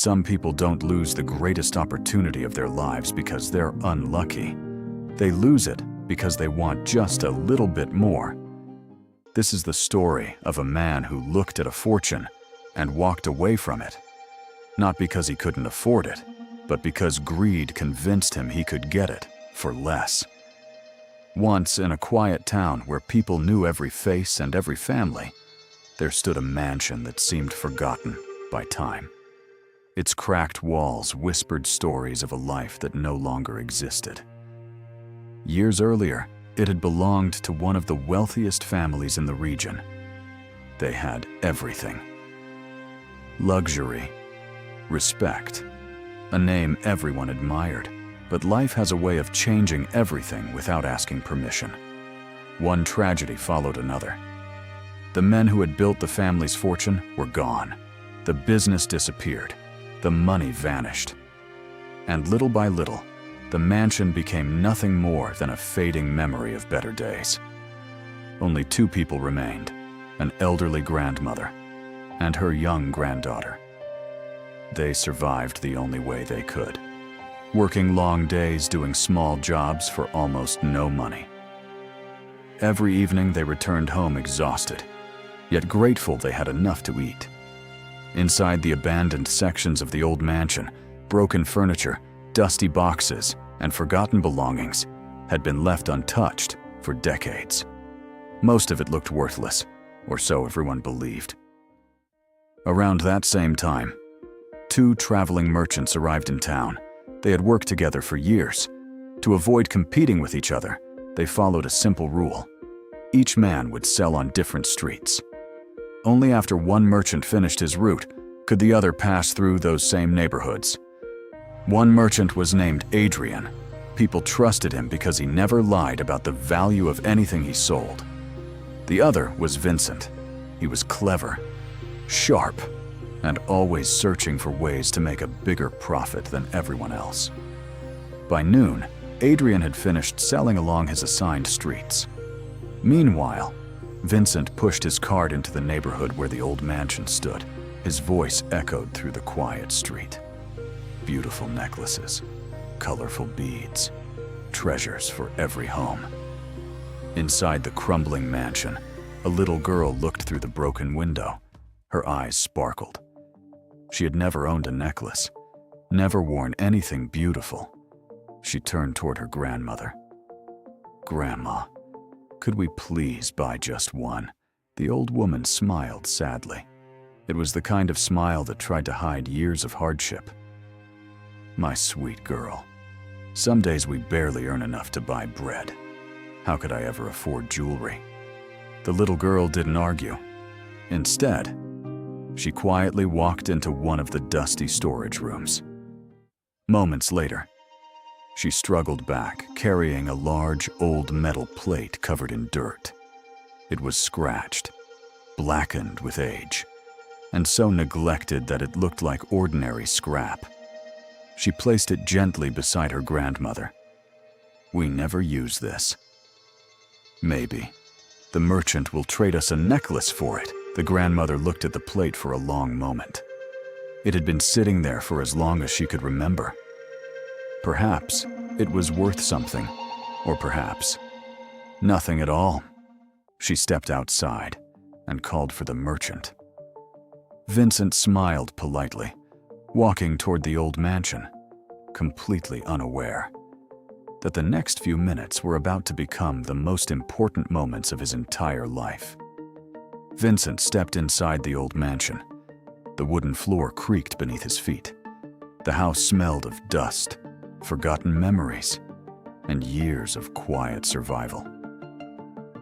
Some people don't lose the greatest opportunity of their lives because they're unlucky. They lose it because they want just a little bit more. This is the story of a man who looked at a fortune and walked away from it. Not because he couldn't afford it, but because greed convinced him he could get it for less. Once, in a quiet town where people knew every face and every family, there stood a mansion that seemed forgotten by time. Its cracked walls whispered stories of a life that no longer existed. Years earlier, it had belonged to one of the wealthiest families in the region. They had everything. Luxury, respect, a name everyone admired. But life has a way of changing everything without asking permission. One tragedy followed another. The men who had built the family's fortune were gone. The business disappeared. The money vanished. And little by little, the mansion became nothing more than a fading memory of better days. Only two people remained, an elderly grandmother and her young granddaughter. They survived the only way they could, working long days doing small jobs for almost no money. Every evening they returned home exhausted, yet grateful they had enough to eat. Inside the abandoned sections of the old mansion, broken furniture, dusty boxes, and forgotten belongings had been left untouched for decades. Most of it looked worthless, or so everyone believed. Around that same time, two traveling merchants arrived in town. They had worked together for years. To avoid competing with each other, they followed a simple rule. Each man would sell on different streets. Only after one merchant finished his route could the other pass through those same neighborhoods. One merchant was named Adrian. People trusted him because he never lied about the value of anything he sold. The other was Vincent. He was clever, sharp, and always searching for ways to make a bigger profit than everyone else. By noon, Adrian had finished selling along his assigned streets. Meanwhile, Vincent pushed his cart into the neighborhood where the old mansion stood. His voice echoed through the quiet street. Beautiful necklaces, colorful beads, treasures for every home. Inside the crumbling mansion, a little girl looked through the broken window. Her eyes sparkled. She had never owned a necklace, never worn anything beautiful. She turned toward her grandmother. "Grandma, could we please buy just one?" The old woman smiled sadly. It was the kind of smile that tried to hide years of hardship. "My sweet girl, some days we barely earn enough to buy bread. How could I ever afford jewelry?" The little girl didn't argue. Instead, she quietly walked into one of the dusty storage rooms. Moments later, she struggled back, carrying a large, old metal plate covered in dirt. It was scratched, blackened with age, and so neglected that it looked like ordinary scrap. She placed it gently beside her grandmother. "We never use this." "Maybe. The merchant will trade us a necklace for it." The grandmother looked at the plate for a long moment. It had been sitting there for as long as she could remember. Perhaps it was worth something, or perhaps nothing at all. She stepped outside and called for the merchant. Vincent smiled politely, walking toward the old mansion, completely unaware that the next few minutes were about to become the most important moments of his entire life. Vincent stepped inside the old mansion. The wooden floor creaked beneath his feet. The house smelled of dust, forgotten memories, and years of quiet survival.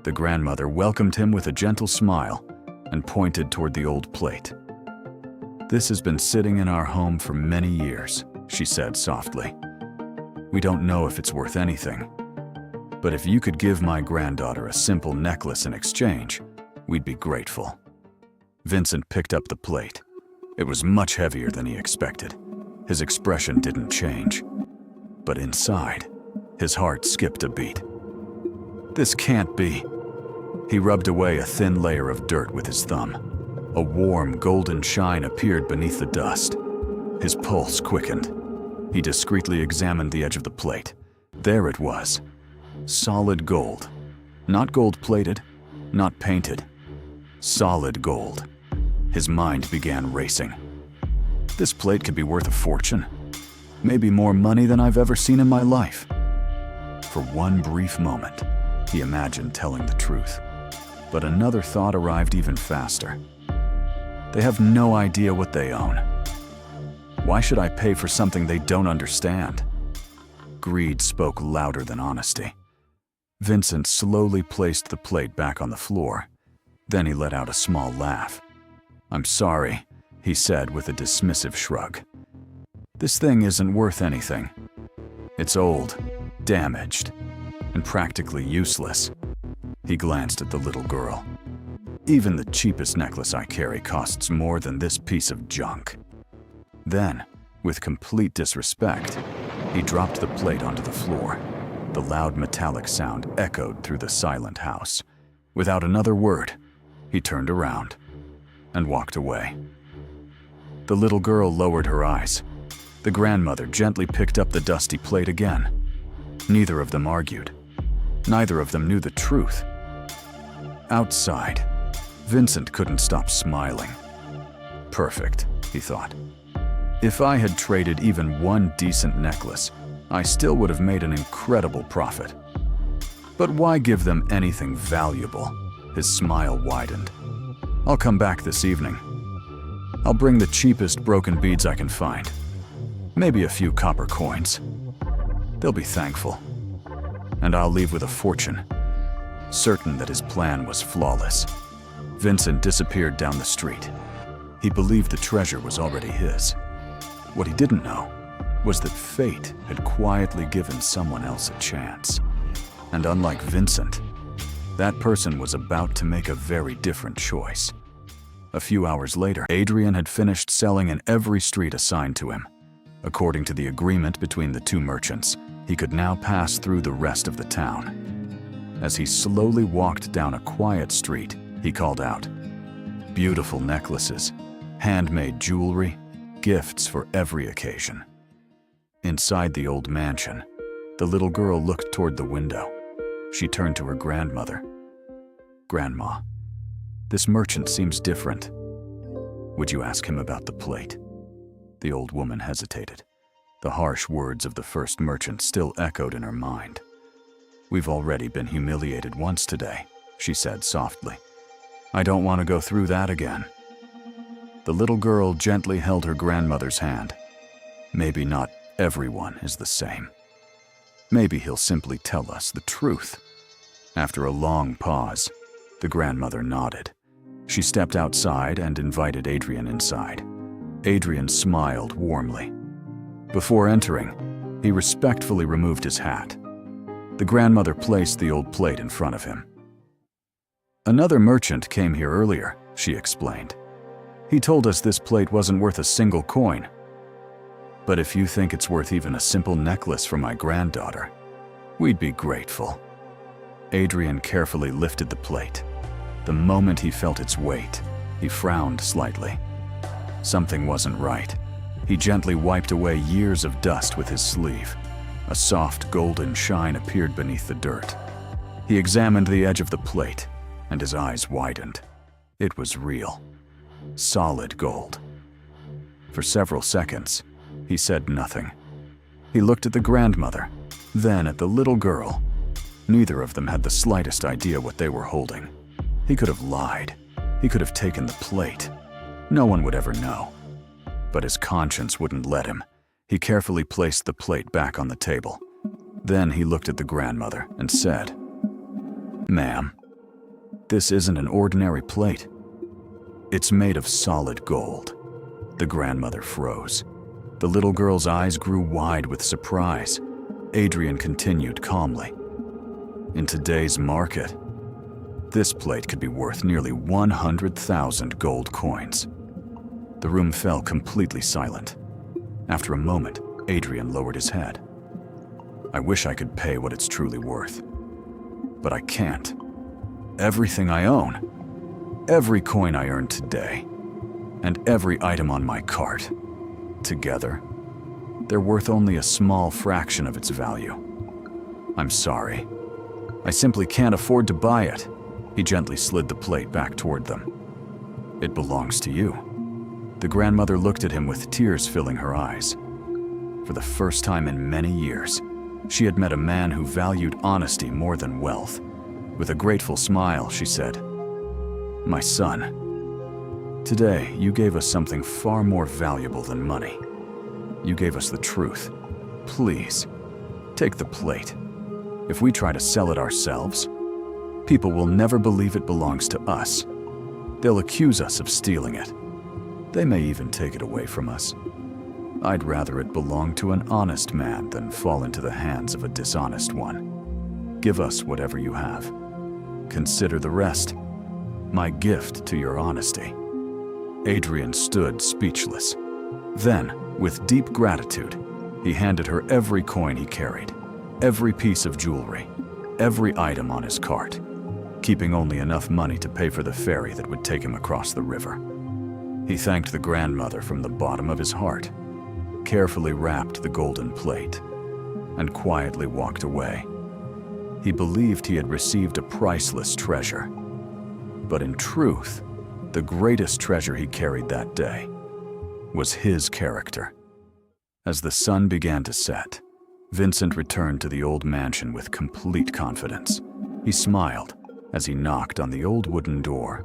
The grandmother welcomed him with a gentle smile and pointed toward the old plate. "This has been sitting in our home for many years," she said softly. "We don't know if it's worth anything, but if you could give my granddaughter a simple necklace in exchange, we'd be grateful." Vincent picked up the plate. It was much heavier than he expected. His expression didn't change, but inside, his heart skipped a beat. "This can't be." He rubbed away a thin layer of dirt with his thumb. A warm, golden shine appeared beneath the dust. His pulse quickened. He discreetly examined the edge of the plate. There it was. Solid gold. Not gold-plated, not painted. Solid gold. His mind began racing. This plate could be worth a fortune. Maybe more money than I've ever seen in my life. For one brief moment, he imagined telling the truth. But another thought arrived even faster. They have no idea what they own. Why should I pay for something they don't understand? Greed spoke louder than honesty. Vincent slowly placed the plate back on the floor. Then he let out a small laugh. "I'm sorry," he said with a dismissive shrug. "This thing isn't worth anything. It's old, damaged, and practically useless." He glanced at the little girl. "Even the cheapest necklace I carry costs more than this piece of junk." Then, with complete disrespect, he dropped the plate onto the floor. The loud metallic sound echoed through the silent house. Without another word, he turned around and walked away. The little girl lowered her eyes. The grandmother gently picked up the dusty plate again. Neither of them argued. Neither of them knew the truth. Outside, Vincent couldn't stop smiling. Perfect, he thought. If I had traded even one decent necklace, I still would have made an incredible profit. But why give them anything valuable? His smile widened. I'll come back this evening. I'll bring the cheapest broken beads I can find. Maybe a few copper coins. They'll be thankful. And I'll leave with a fortune. Certain that his plan was flawless, Vincent disappeared down the street. He believed the treasure was already his. What he didn't know was that fate had quietly given someone else a chance. And unlike Vincent, that person was about to make a very different choice. A few hours later, Adrian had finished selling in every street assigned to him. According to the agreement between the two merchants, he could now pass through the rest of the town. As he slowly walked down a quiet street, he called out, "Beautiful necklaces, handmade jewelry, gifts for every occasion." Inside the old mansion, the little girl looked toward the window. She turned to her grandmother. "Grandma, this merchant seems different. Would you ask him about the plate?" The old woman hesitated. The harsh words of the first merchant still echoed in her mind. "We've already been humiliated once today," she said softly. "I don't want to go through that again." The little girl gently held her grandmother's hand. "Maybe not everyone is the same. Maybe he'll simply tell us the truth." After a long pause, the grandmother nodded. She stepped outside and invited Adrian inside. Adrian smiled warmly. Before entering, he respectfully removed his hat. The grandmother placed the old plate in front of him. "Another merchant came here earlier," she explained. "He told us this plate wasn't worth a single coin. But if you think it's worth even a simple necklace for my granddaughter, we'd be grateful." Adrian carefully lifted the plate. The moment he felt its weight, he frowned slightly. Something wasn't right. He gently wiped away years of dust with his sleeve. A soft golden shine appeared beneath the dirt. He examined the edge of the plate, and his eyes widened. It was real. Solid gold. For several seconds, he said nothing. He looked at the grandmother, then at the little girl. Neither of them had the slightest idea what they were holding. He could have lied. He could have taken the plate. No one would ever know. But his conscience wouldn't let him. He carefully placed the plate back on the table. Then he looked at the grandmother and said, "Ma'am, this isn't an ordinary plate. It's made of solid gold." The grandmother froze. The little girl's eyes grew wide with surprise. Adrian continued calmly. "In today's market, this plate could be worth nearly 100,000 gold coins." The room fell completely silent. After a moment, Adrian lowered his head. "I wish I could pay what it's truly worth. But I can't. Everything I own, every coin I earned today, and every item on my cart, together, they're worth only a small fraction of its value. I'm sorry. I simply can't afford to buy it. He gently slid the plate back toward them. It belongs to you. The grandmother looked at him with tears filling her eyes. For the first time in many years, she had met a man who valued honesty more than wealth. With a grateful smile, she said, "My son, today you gave us something far more valuable than money. You gave us the truth. Please, take the plate. If we try to sell it ourselves, people will never believe it belongs to us. They'll accuse us of stealing it. They may even take it away from us. I'd rather it belong to an honest man than fall into the hands of a dishonest one. Give us whatever you have. Consider the rest, my gift to your honesty." Adrian stood speechless. Then, with deep gratitude, he handed her every coin he carried, every piece of jewelry, every item on his cart, keeping only enough money to pay for the ferry that would take him across the river. He thanked the grandmother from the bottom of his heart, carefully wrapped the golden plate, and quietly walked away. He believed he had received a priceless treasure. But in truth, the greatest treasure he carried that day was his character. As the sun began to set, Vincent returned to the old mansion with complete confidence. He smiled as he knocked on the old wooden door.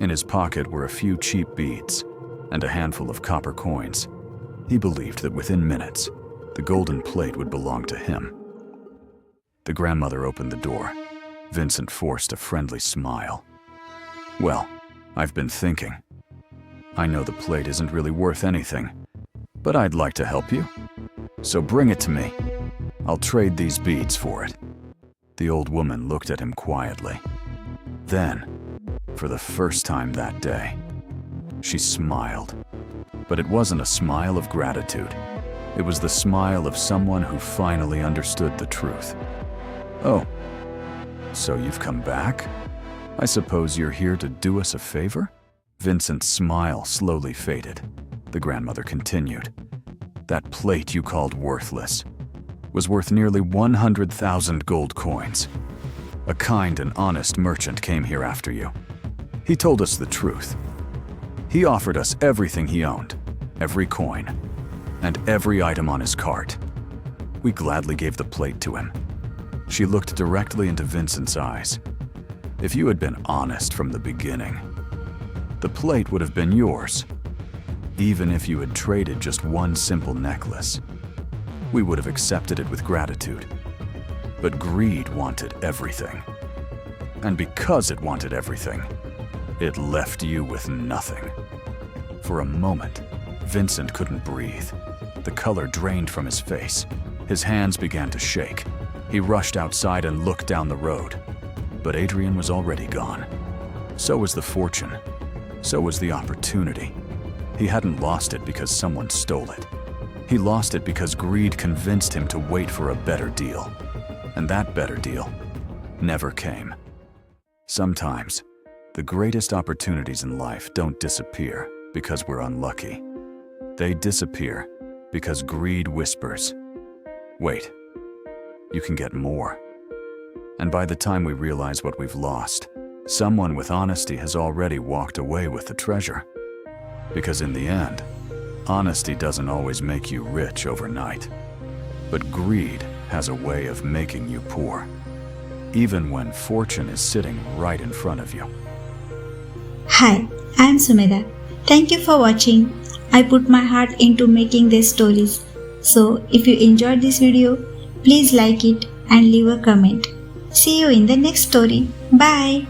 In his pocket were a few cheap beads and a handful of copper coins. He believed that within minutes, the golden plate would belong to him. The grandmother opened the door. Vincent forced a friendly smile. "Well, I've been thinking. I know the plate isn't really worth anything, but I'd like to help you. So bring it to me. I'll trade these beads for it." The old woman looked at him quietly. Then, for the first time that day, she smiled. But it wasn't a smile of gratitude. It was the smile of someone who finally understood the truth. "Oh, so you've come back? I suppose you're here to do us a favor?" Vincent's smile slowly faded. The grandmother continued. "That plate you called worthless was worth nearly 100,000 gold coins. A kind and honest merchant came here after you. He told us the truth. He offered us everything he owned, every coin, and every item on his cart. We gladly gave the plate to him." She looked directly into Vincent's eyes. "If you had been honest from the beginning, the plate would have been yours. Even if you had traded just one simple necklace, we would have accepted it with gratitude. But greed wanted everything. And because it wanted everything, it left you with nothing." For a moment, Vincent couldn't breathe. The color drained from his face. His hands began to shake. He rushed outside and looked down the road. But Adrian was already gone. So was the fortune. So was the opportunity. He hadn't lost it because someone stole it. He lost it because greed convinced him to wait for a better deal. And that better deal never came. Sometimes, the greatest opportunities in life don't disappear because we're unlucky. They disappear because greed whispers, "Wait, you can get more." And by the time we realize what we've lost, someone with honesty has already walked away with the treasure. Because in the end, honesty doesn't always make you rich overnight. But greed has a way of making you poor, even when fortune is sitting right in front of you. Hi, I am Sumedha. Thank you for watching. I put my heart into making these stories. So if you enjoyed this video, please like it and leave a comment. See you in the next story. Bye.